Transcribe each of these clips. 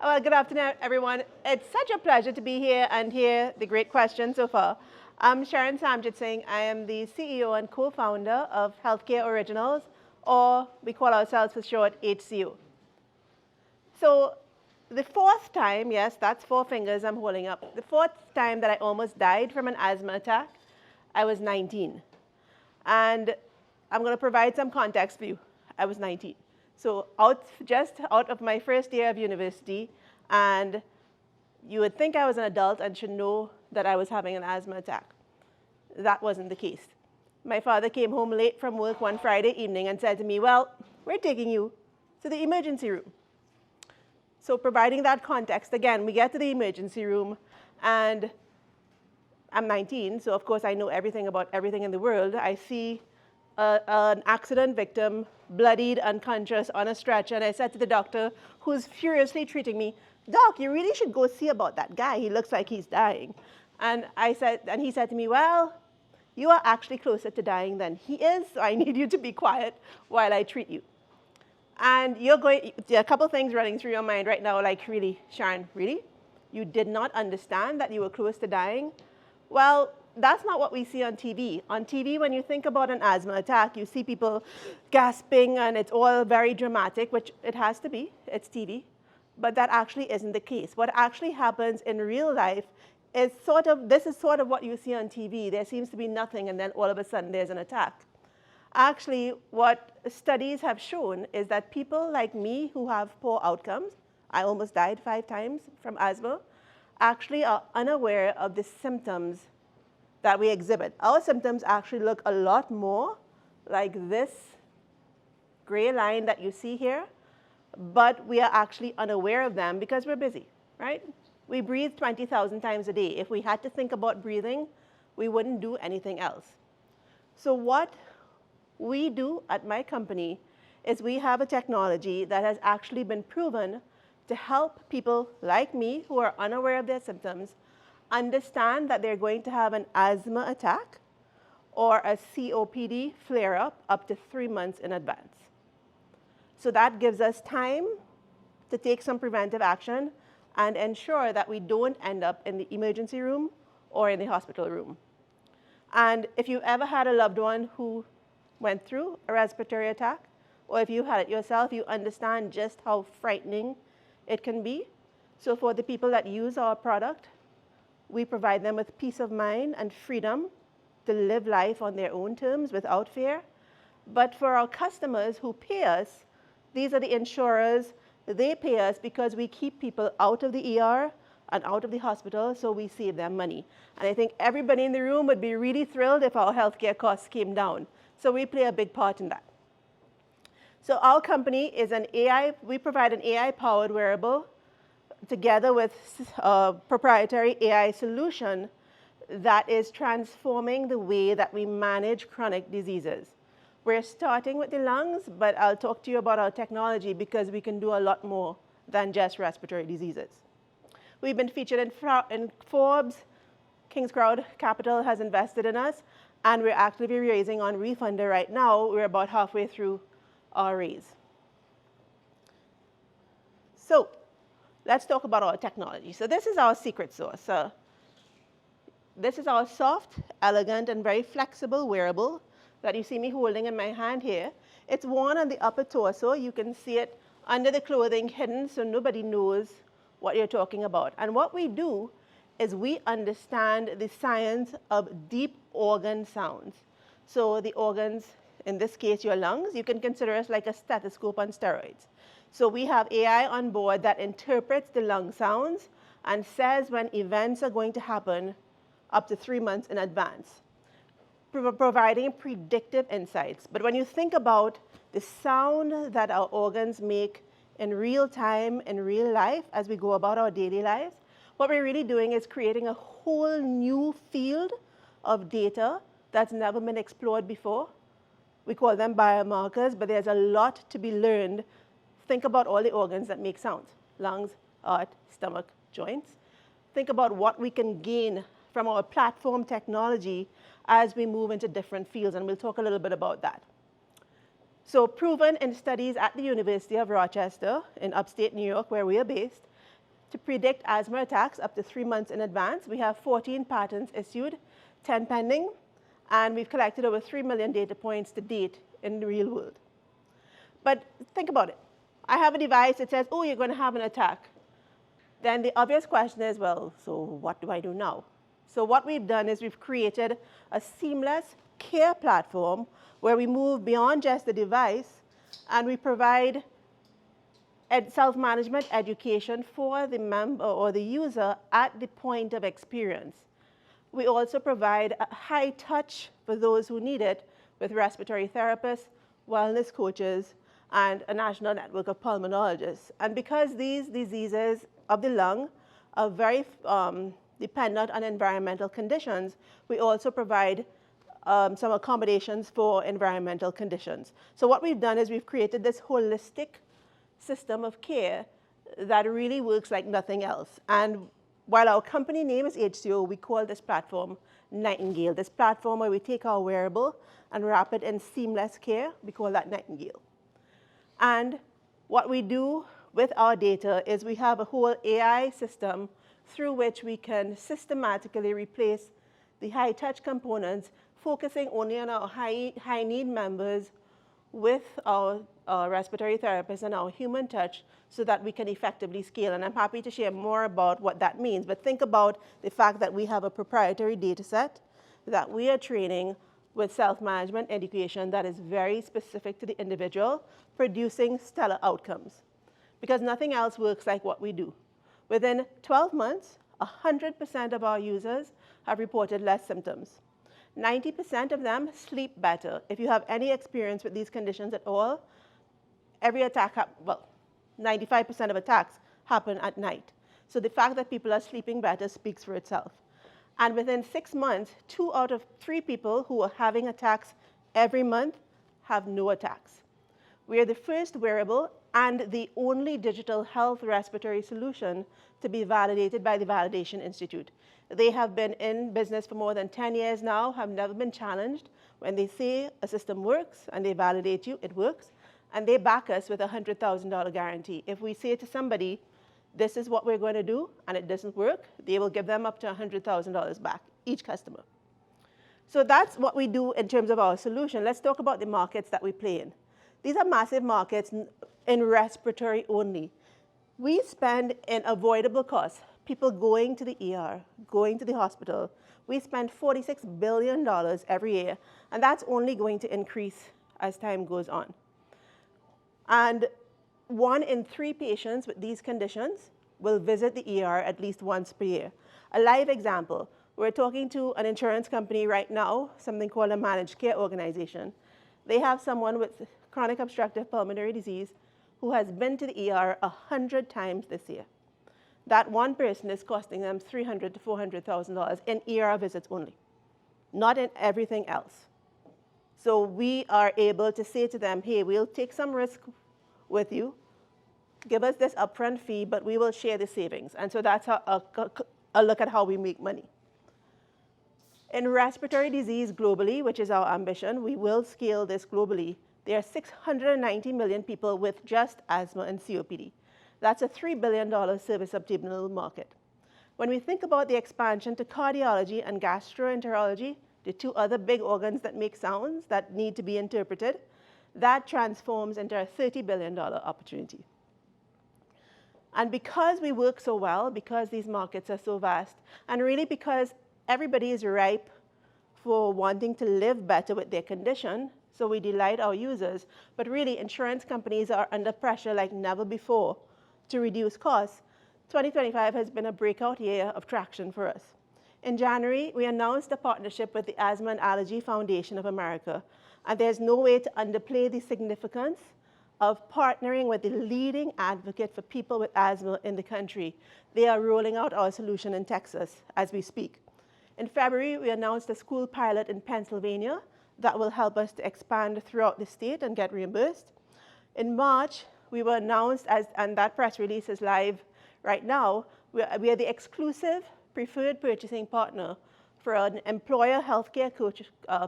Well, good afternoon, everyone. It's such a pleasure to be here and hear the great questions so far. I'm Sharon Samjitsingh. I am the CEO and co-founder of Healthcare Originals, or we call ourselves for short HCO. So the fourth time, yes, that's 4 fingers I'm holding up. The fourth time that I almost died from an asthma attack, I was 19. And I'm going to provide some context for you. I was 19. So just out of my first year of university, and you would think I was an adult and should know that I was having an asthma attack. That wasn't the case. My father came home late from work one Friday evening and said to me, well, we're taking you to the emergency room. So providing that context, again, we get to the emergency room, and I'm 19, so of course I know everything about everything in the world. I see an accident victim, bloodied, unconscious, on a stretcher, and I said to the doctor, who's furiously treating me, Doc, you really should go see about that guy. He looks like he's dying. And he said to me, well, you are actually closer to dying than he is, so I need you to be quiet while I treat you. And there are a couple things running through your mind right now, like, really, Sharon, really? You did not understand that you were close to dying? Well, that's not what we see on TV. On TV, when you think about an asthma attack, you see people gasping, and it's all very dramatic, which it has to be. It's TV. But that actually isn't the case. What actually happens in real life is this is sort of what you see on TV. There seems to be nothing, and then all of a sudden there's an attack. Actually, what studies have shown is that people like me who have poor outcomes, I almost died 5 times from asthma, actually are unaware of the symptoms that we exhibit. Our symptoms actually look a lot more like this gray line that you see here, but we are actually unaware of them because we're busy, right? We breathe 20,000 times a day. If we had to think about breathing, we wouldn't do anything else. So what we do at my company is we have a technology that has actually been proven to help people like me who are unaware of their symptoms understand that they're going to have an asthma attack or a COPD flare-up up to 3 months in advance. So that gives us time to take some preventive action and ensure that we don't end up in the emergency room or in the hospital room. And if you ever had a loved one who went through a respiratory attack, or if you had it yourself, you understand just how frightening it can be. So for the people that use our product, we provide them with peace of mind and freedom to live life on their own terms without fear. But for our customers who pay us, these are the insurers. They pay us because we keep people out of the ER and out of the hospital, so we save them money. And I think everybody in the room would be really thrilled if our healthcare costs came down. So we play a big part in that. So our company is we provide an AI-powered wearable together with a proprietary AI solution that is transforming the way that we manage chronic diseases. We're starting with the lungs, but I'll talk to you about our technology because we can do a lot more than just respiratory diseases. We've been featured in Forbes. Kingscrowd Capital has invested in us, and we're actively raising on Refunder right now. We're about halfway through our raise. So let's talk about our technology. So this is our secret sauce. This is our soft, elegant, and very flexible wearable that you see me holding in my hand here. It's worn on the upper torso. You can see it under the clothing hidden so nobody knows what you're talking about. And what we do is we understand the science of deep organ sounds. So the organs, in this case your lungs, you can consider us like a stethoscope on steroids. So we have AI on board that interprets the lung sounds and says when events are going to happen up to 3 months in advance, providing predictive insights. But when you think about the sound that our organs make in real time, in real life, as we go about our daily lives, what we're really doing is creating a whole new field of data that's never been explored before. We call them biomarkers, but there's a lot to be learned. Think about all the organs that make sounds: lungs, heart, stomach, joints. Think about what we can gain from our platform technology as we move into different fields, and we'll talk a little bit about that. So proven in studies at the University of Rochester in upstate New York, where we are based, to predict asthma attacks up to 3 months in advance. We have 14 patents issued, 10 pending, and we've collected over 3 million data points to date in the real world. But think about it. I have a device that says, oh, you're going to have an attack. Then the obvious question is, well, so what do I do now? So what we've done is we've created a seamless care platform where we move beyond just the device and we provide self-management education for the member or the user at the point of experience. We also provide a high touch for those who need it with respiratory therapists, wellness coaches, and a national network of pulmonologists. And because these diseases of the lung are very dependent on environmental conditions, we also provide some accommodations for environmental conditions. So what we've done is we've created this holistic system of care that really works like nothing else. And while our company name is HCO, we call this platform Nightingale. This platform where we take our wearable and wrap it in seamless care, we call that Nightingale. And what we do with our data is we have a whole AI system through which we can systematically replace the high-touch components, focusing only on our high-need members with our respiratory therapists and our human touch so that we can effectively scale. And I'm happy to share more about what that means. But think about the fact that we have a proprietary data set that we are training with self-management education that is very specific to the individual, producing stellar outcomes. Because nothing else works like what we do. Within 12 months, 100% of our users have reported less symptoms. 90% of them sleep better. If you have any experience with these conditions at all, every attack, 95% of attacks happen at night. So the fact that people are sleeping better speaks for itself. And within 6 months, 2 out of 3 people who are having attacks every month have no attacks. We are the first wearable and the only digital health respiratory solution to be validated by the Validation Institute. They have been in business for more than 10 years now, have never been challenged. When they say a system works and they validate you, it works. And they back us with a $100,000 guarantee. If we say to somebody, this is what we're going to do, and it doesn't work, they will give them up to $100,000 back, each customer. So that's what we do in terms of our solution. Let's talk about the markets that we play in. These are massive markets in respiratory only. We spend in avoidable costs, people going to the ER, going to the hospital. We spend $46 billion every year, and that's only going to increase as time goes on. And 1 in 3 patients with these conditions will visit the ER at least once per year. A live example, we're talking to an insurance company right now, something called a managed care organization. They have someone with chronic obstructive pulmonary disease who has been to the ER 100 times this year. That one person is costing them $300,000 to $400,000 in ER visits only, not in everything else. So we are able to say to them, hey, we'll take some risk with you, give us this upfront fee, but we will share the savings. And so that's a look at how we make money. In respiratory disease globally, which is our ambition, we will scale this globally. There are 690 million people with just asthma and COPD. That's a $3 billion service obtainable market. When we think about the expansion to cardiology and gastroenterology, the 2 other big organs that make sounds that need to be interpreted, that transforms into a $30 billion opportunity. And because we work so well, because these markets are so vast, and really because everybody is ripe for wanting to live better with their condition, so we delight our users, but really insurance companies are under pressure like never before to reduce costs. 2025 has been a breakout year of traction for us. In January, we announced a partnership with the Asthma and Allergy Foundation of America, and there's no way to underplay the significance of partnering with the leading advocate for people with asthma in the country. They are rolling out our solution in Texas as we speak. In February, we announced a school pilot in Pennsylvania that will help us to expand throughout the state and get reimbursed. In March, we were announced and that press release is live right now, we are the exclusive preferred purchasing partner for an employer healthcare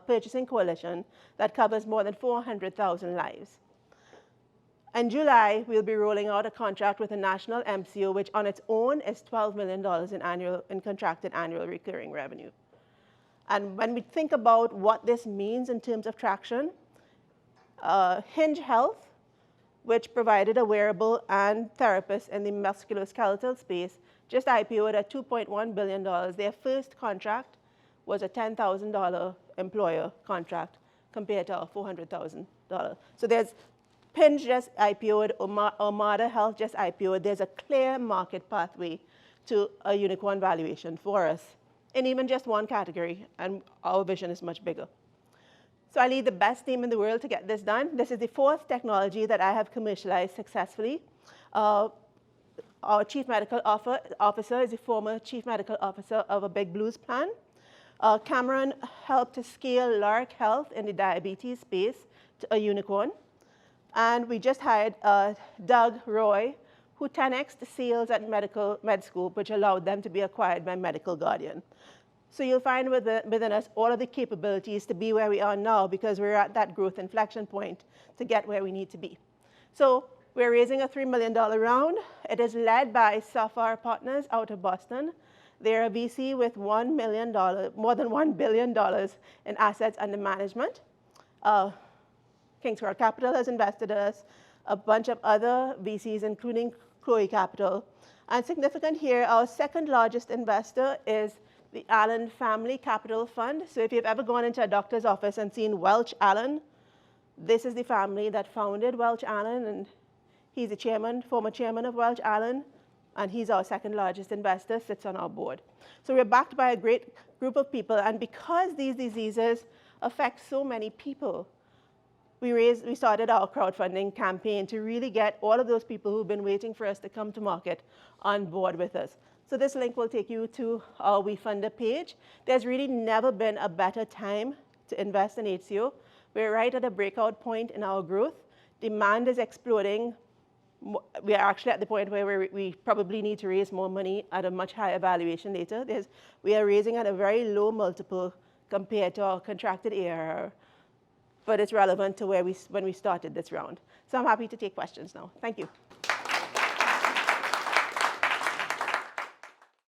purchasing coalition that covers more than 400,000 lives. In July, we'll be rolling out a contract with a national MCO, which on its own is $12 million in contracted annual recurring revenue. And when we think about what this means in terms of traction, Hinge Health, which provided a wearable and therapist in the musculoskeletal space, just IPO'd at $2.1 billion. Their first contract was a $10,000 employer contract compared to our $400,000. So there's Hinge just IPO'd, Omada Health just IPO'd. There's a clear market pathway to a unicorn valuation for us in even just one category, and our vision is much bigger. So I lead the best team in the world to get this done. This is the fourth technology that I have commercialized successfully. Our chief medical officer is a former chief medical officer of a big blues plan. Cameron helped to scale Lark Health in the diabetes space to a unicorn. And we just hired Doug Roy, who 10x'd the sales at med school, which allowed them to be acquired by Medical Guardian. So you'll find within us all of the capabilities to be where we are now, because we're at that growth inflection point to get where we need to be. So we're raising a $3 million round. It is led by Sapphire Partners out of Boston. They're a VC with more than $1 billion in assets under management. Kingscrowd Capital has invested in us, a bunch of other VCs, including Chloe Capital. And significant here, our second largest investor is the Allen Family Capital Fund. So if you've ever gone into a doctor's office and seen Welch Allen, this is the family that founded Welch Allen, and he's the chairman, former chairman of Welch Allen, and he's our second largest investor, sits on our board. So we're backed by a great group of people, and because these diseases affect so many people, we started our crowdfunding campaign to really get all of those people who've been waiting for us to come to market on board with us. So this link will take you to our WeFunder page. There's really never been a better time to invest in HCO. We're right at a breakout point in our growth. Demand is exploding. We are actually at the point where we probably need to raise more money at a much higher valuation later. We are raising at a very low multiple compared to our contracted ARR, but it's relevant to when we started this round. So I'm happy to take questions now. Thank you.